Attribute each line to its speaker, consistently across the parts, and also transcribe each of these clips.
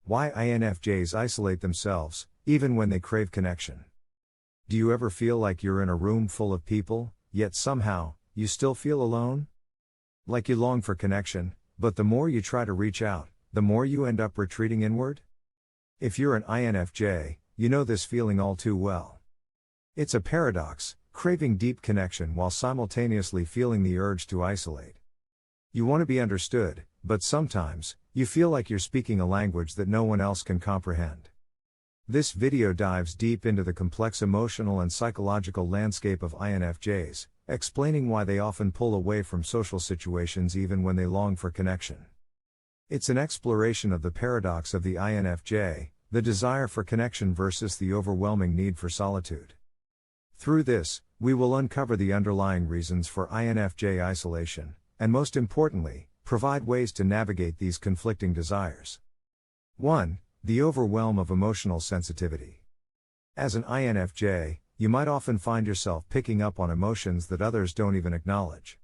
Speaker 1: Why INFJs isolate themselves, even when they crave connection. Do you ever feel like you're in a room full of people, yet somehow, you still feel alone? Like you long for connection, but the more you try to reach out, the more you end up retreating inward? If you're an INFJ, you know this feeling all too well. It's a paradox, craving deep connection while simultaneously feeling the urge to isolate. You want to be understood, but sometimes, you feel like you're speaking a language that no one else can comprehend. This video dives deep into the complex emotional and psychological landscape of INFJs, explaining why they often pull away from social situations even when they long for connection. It's an exploration of the paradox of the INFJ, the desire for connection versus the overwhelming need for solitude. Through this, we will uncover the underlying reasons for INFJ isolation, and most importantly, provide ways to navigate these conflicting desires. 1. The overwhelm of emotional sensitivity. As an INFJ, you might often find yourself picking up on emotions that others don't even acknowledge.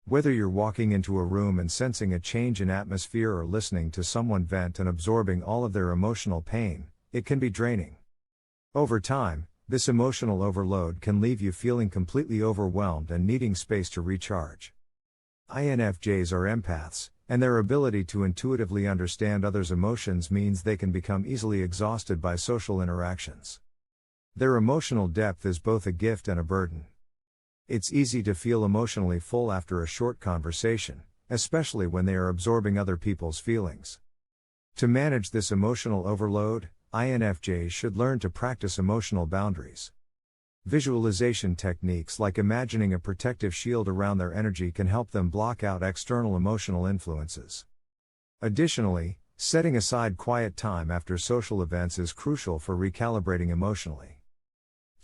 Speaker 1: Whether you're walking into a room and sensing a change in atmosphere or listening to someone vent and absorbing all of their emotional pain, it can be draining. Over time, this emotional overload can leave you feeling completely overwhelmed and needing space to recharge. INFJs are empaths, and their ability to intuitively understand others' emotions means they can become easily exhausted by social interactions. Their emotional depth is both a gift and a burden. It's easy to feel emotionally full after a short conversation, especially when they are absorbing other people's feelings. To manage this emotional overload, INFJs should learn to practice emotional boundaries. Visualization techniques like imagining a protective shield around their energy can help them block out external emotional influences. Additionally, setting aside quiet time after social events is crucial for recalibrating emotionally.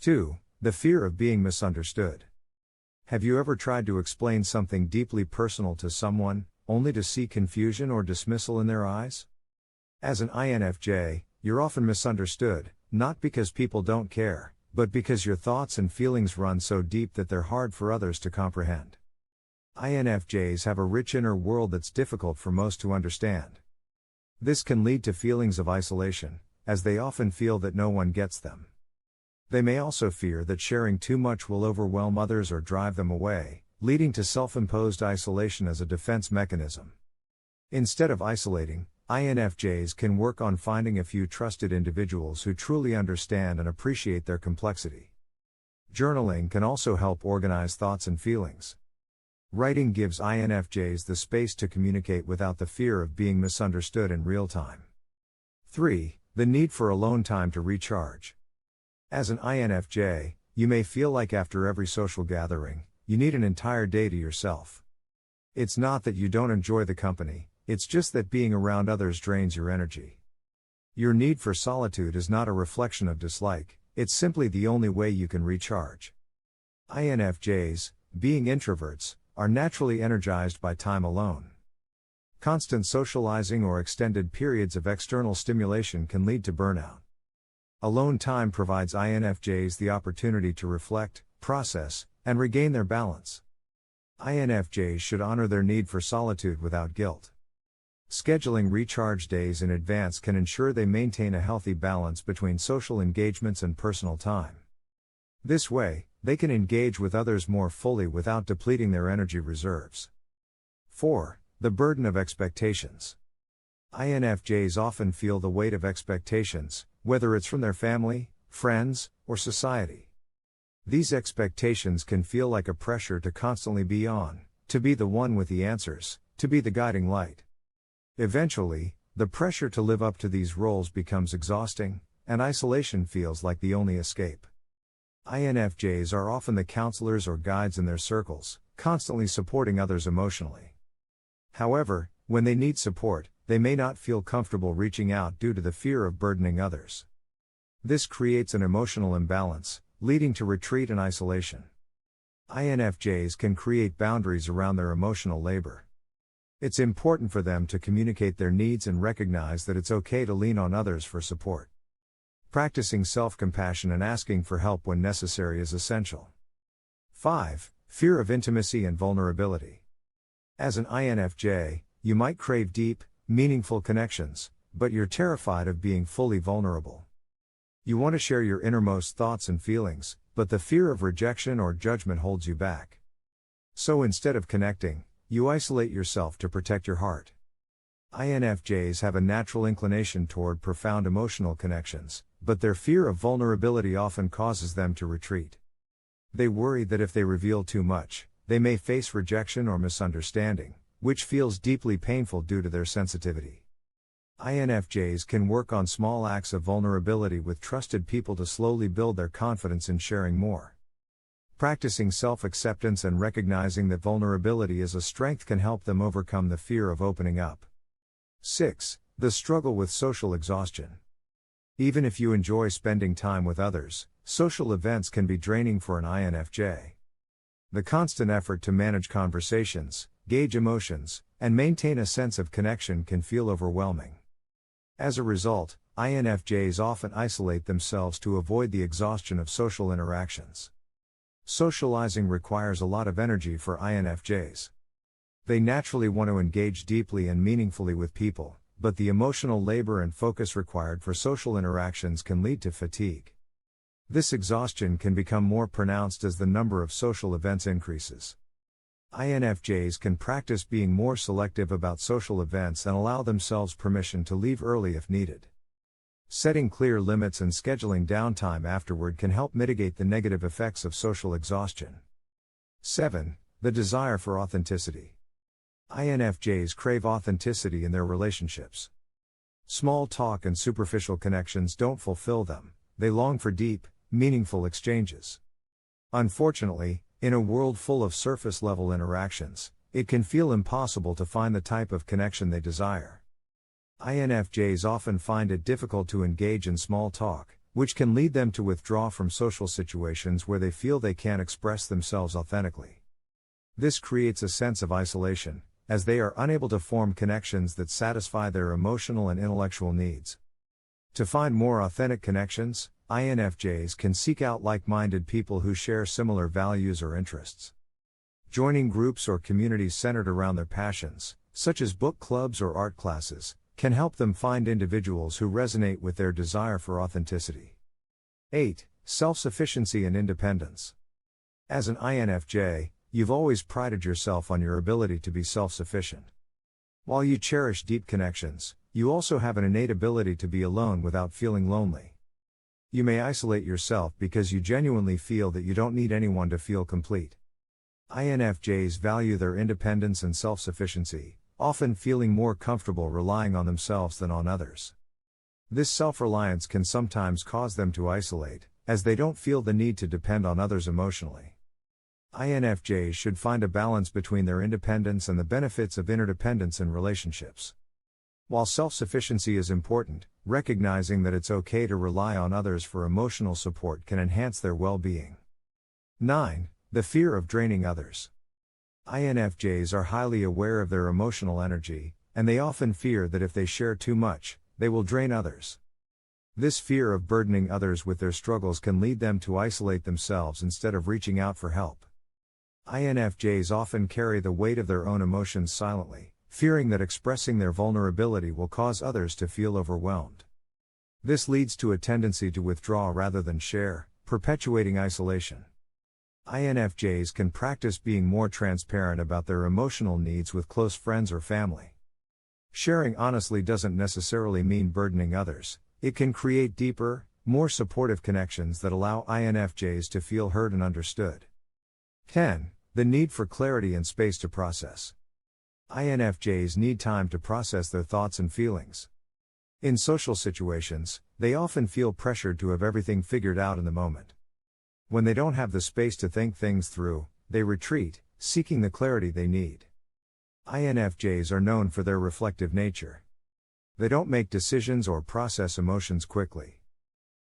Speaker 1: 2. The fear of being misunderstood. Have you ever tried to explain something deeply personal to someone, only to see confusion or dismissal in their eyes? As an INFJ, you're often misunderstood, not because people don't care, but because your thoughts and feelings run so deep that they're hard for others to comprehend. INFJs have a rich inner world that's difficult for most to understand. This can lead to feelings of isolation, as they often feel that no one gets them. They may also fear that sharing too much will overwhelm others or drive them away, leading to self-imposed isolation as a defense mechanism. Instead of isolating, INFJs can work on finding a few trusted individuals who truly understand and appreciate their complexity. Journaling can also help organize thoughts and feelings. Writing gives INFJs the space to communicate without the fear of being misunderstood in real time. 3. The need for alone time to recharge. As an INFJ, you may feel like after every social gathering, you need an entire day to yourself. It's not that you don't enjoy the company, it's just that being around others drains your energy. Your need for solitude is not a reflection of dislike, it's simply the only way you can recharge. INFJs, being introverts, are naturally energized by time alone. Constant socializing or extended periods of external stimulation can lead to burnout. Alone time provides INFJs the opportunity to reflect, process, and regain their balance. INFJs should honor their need for solitude without guilt. Scheduling recharge days in advance can ensure they maintain a healthy balance between social engagements and personal time. This way, they can engage with others more fully without depleting their energy reserves. 4. The burden of expectations. INFJs often feel the weight of expectations, whether it's from their family, friends, or society. These expectations can feel like a pressure to constantly be on, to be the one with the answers, to be the guiding light. Eventually, the pressure to live up to these roles becomes exhausting, and isolation feels like the only escape. INFJs are often the counselors or guides in their circles, constantly supporting others emotionally. However, when they need support, they may not feel comfortable reaching out due to the fear of burdening others. This creates an emotional imbalance, leading to retreat and isolation. INFJs can create boundaries around their emotional labor. It's important for them to communicate their needs and recognize that it's okay to lean on others for support. Practicing self-compassion and asking for help when necessary is essential. 5. Fear of intimacy and vulnerability. As an INFJ, you might crave deep, meaningful connections, but you're terrified of being fully vulnerable. You want to share your innermost thoughts and feelings, but the fear of rejection or judgment holds you back. So instead of connecting, you isolate yourself to protect your heart. INFJs have a natural inclination toward profound emotional connections, but their fear of vulnerability often causes them to retreat. They worry that if they reveal too much, they may face rejection or misunderstanding, which feels deeply painful due to their sensitivity. INFJs can work on small acts of vulnerability with trusted people to slowly build their confidence in sharing more. Practicing self-acceptance and recognizing that vulnerability is a strength can help them overcome the fear of opening up. 6. The struggle with social exhaustion. Even if you enjoy spending time with others, social events can be draining for an INFJ. The constant effort to manage conversations, gauge emotions, and maintain a sense of connection can feel overwhelming. As a result, INFJs often isolate themselves to avoid the exhaustion of social interactions. Socializing requires a lot of energy for INFJs. They naturally want to engage deeply and meaningfully with people, but the emotional labor and focus required for social interactions can lead to fatigue. This exhaustion can become more pronounced as the number of social events increases. INFJs can practice being more selective about social events and allow themselves permission to leave early if needed. Setting clear limits and scheduling downtime afterward can help mitigate the negative effects of social exhaustion. 7. The desire for authenticity. INFJs crave authenticity in their relationships. Small talk and superficial connections don't fulfill them, they long for deep, meaningful exchanges. Unfortunately, in a world full of surface-level interactions, it can feel impossible to find the type of connection they desire. INFJs often find it difficult to engage in small talk, which can lead them to withdraw from social situations where they feel they can't express themselves authentically. This creates a sense of isolation, as they are unable to form connections that satisfy their emotional and intellectual needs. To find more authentic connections, INFJs can seek out like-minded people who share similar values or interests. Joining groups or communities centered around their passions, such as book clubs or art classes, can help them find individuals who resonate with their desire for authenticity. 8. Self-sufficiency and independence. As an INFJ, you've always prided yourself on your ability to be self-sufficient. While you cherish deep connections, you also have an innate ability to be alone without feeling lonely. You may isolate yourself because you genuinely feel that you don't need anyone to feel complete. INFJs value their independence and self-sufficiency, often feeling more comfortable relying on themselves than on others. This self-reliance can sometimes cause them to isolate, as they don't feel the need to depend on others emotionally. INFJs should find a balance between their independence and the benefits of interdependence in relationships. While self-sufficiency is important, recognizing that it's okay to rely on others for emotional support can enhance their well-being. 9. The fear of draining others. INFJs are highly aware of their emotional energy, and they often fear that if they share too much, they will drain others. This fear of burdening others with their struggles can lead them to isolate themselves instead of reaching out for help. INFJs often carry the weight of their own emotions silently, fearing that expressing their vulnerability will cause others to feel overwhelmed. This leads to a tendency to withdraw rather than share, perpetuating isolation. INFJs can practice being more transparent about their emotional needs with close friends or family. Sharing honestly doesn't necessarily mean burdening others. It can create deeper, more supportive connections that allow INFJs to feel heard and understood. 10. The need for clarity and space to process. INFJs need time to process their thoughts and feelings. In social situations, they often feel pressured to have everything figured out in the moment. When they don't have the space to think things through, they retreat, seeking the clarity they need. INFJs are known for their reflective nature. They don't make decisions or process emotions quickly.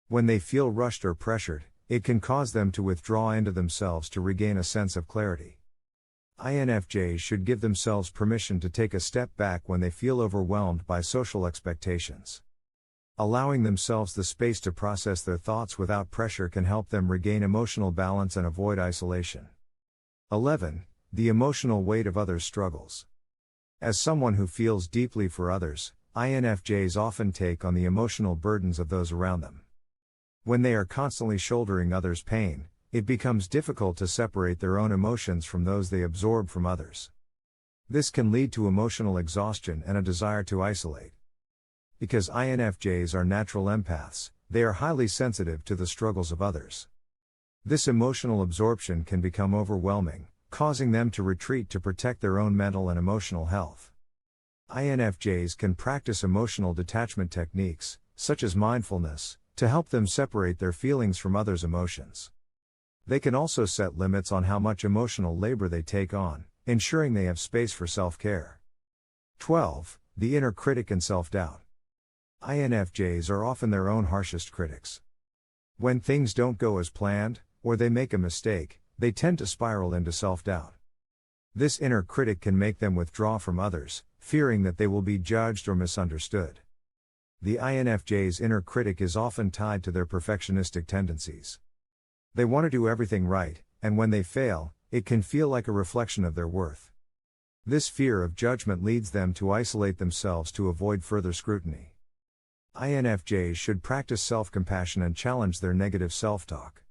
Speaker 1: When they feel rushed or pressured, it can cause them to withdraw into themselves to regain a sense of clarity. INFJs should give themselves permission to take a step back when they feel overwhelmed by social expectations. Allowing themselves the space to process their thoughts without pressure can help them regain emotional balance and avoid isolation. 11. The emotional weight of others' struggles. As someone who feels deeply for others, INFJs often take on the emotional burdens of those around them. When they are constantly shouldering others' pain, it becomes difficult to separate their own emotions from those they absorb from others. This can lead to emotional exhaustion and a desire to isolate. Because INFJs are natural empaths, they are highly sensitive to the struggles of others. This emotional absorption can become overwhelming, causing them to retreat to protect their own mental and emotional health. INFJs can practice emotional detachment techniques, such as mindfulness, to help them separate their feelings from others' emotions. They can also set limits on how much emotional labor they take on, ensuring they have space for self-care. 12. The inner critic and self-doubt. INFJs are often their own harshest critics. When things don't go as planned, or they make a mistake, they tend to spiral into self-doubt. This inner critic can make them withdraw from others, fearing that they will be judged or misunderstood. The INFJ's inner critic is often tied to their perfectionistic tendencies. They want to do everything right, and when they fail, it can feel like a reflection of their worth. This fear of judgment leads them to isolate themselves to avoid further scrutiny. INFJs should practice self-compassion and challenge their negative self-talk.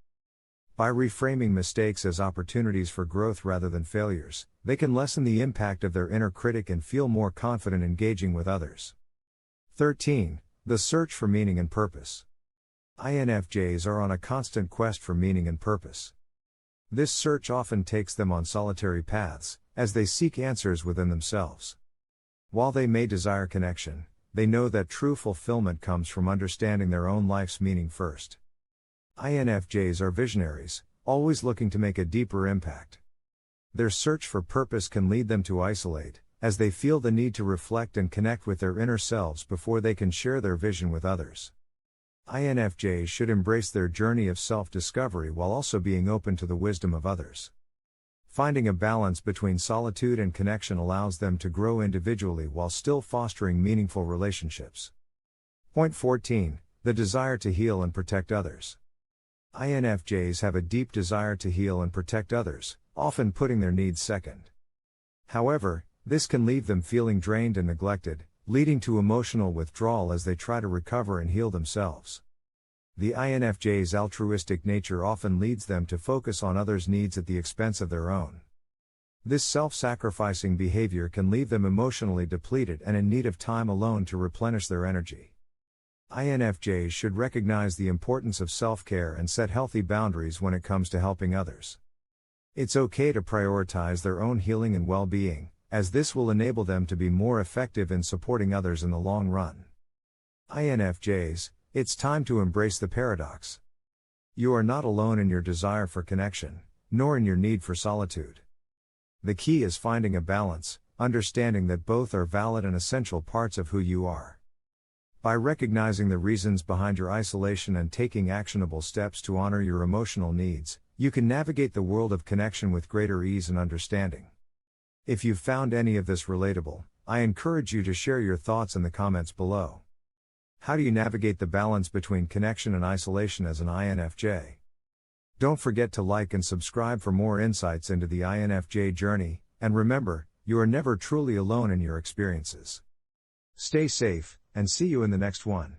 Speaker 1: By reframing mistakes as opportunities for growth rather than failures, they can lessen the impact of their inner critic and feel more confident engaging with others. 13. The search for meaning and purpose. INFJs are on a constant quest for meaning and purpose. This search often takes them on solitary paths, as they seek answers within themselves. While they may desire connection, they know that true fulfillment comes from understanding their own life's meaning first. INFJs are visionaries, always looking to make a deeper impact. Their search for purpose can lead them to isolate, as they feel the need to reflect and connect with their inner selves before they can share their vision with others. INFJs should embrace their journey of self-discovery while also being open to the wisdom of others. Finding a balance between solitude and connection allows them to grow individually while still fostering meaningful relationships. Point 14. The desire to heal and protect others. INFJs have a deep desire to heal and protect others, often putting their needs second. However, this can leave them feeling drained and neglected, leading to emotional withdrawal as they try to recover and heal themselves. The INFJ's altruistic nature often leads them to focus on others' needs at the expense of their own. This self-sacrificing behavior can leave them emotionally depleted and in need of time alone to replenish their energy. INFJs should recognize the importance of self-care and set healthy boundaries when it comes to helping others. It's okay to prioritize their own healing and well-being, as this will enable them to be more effective in supporting others in the long run. INFJs, it's time to embrace the paradox. You are not alone in your desire for connection, nor in your need for solitude. The key is finding a balance, understanding that both are valid and essential parts of who you are. By recognizing the reasons behind your isolation and taking actionable steps to honor your emotional needs, you can navigate the world of connection with greater ease and understanding. If you've found any of this relatable, I encourage you to share your thoughts in the comments below. How do you navigate the balance between connection and isolation as an INFJ? Don't forget to like and subscribe for more insights into the INFJ journey, and remember, you are never truly alone in your experiences. Stay safe, and see you in the next one.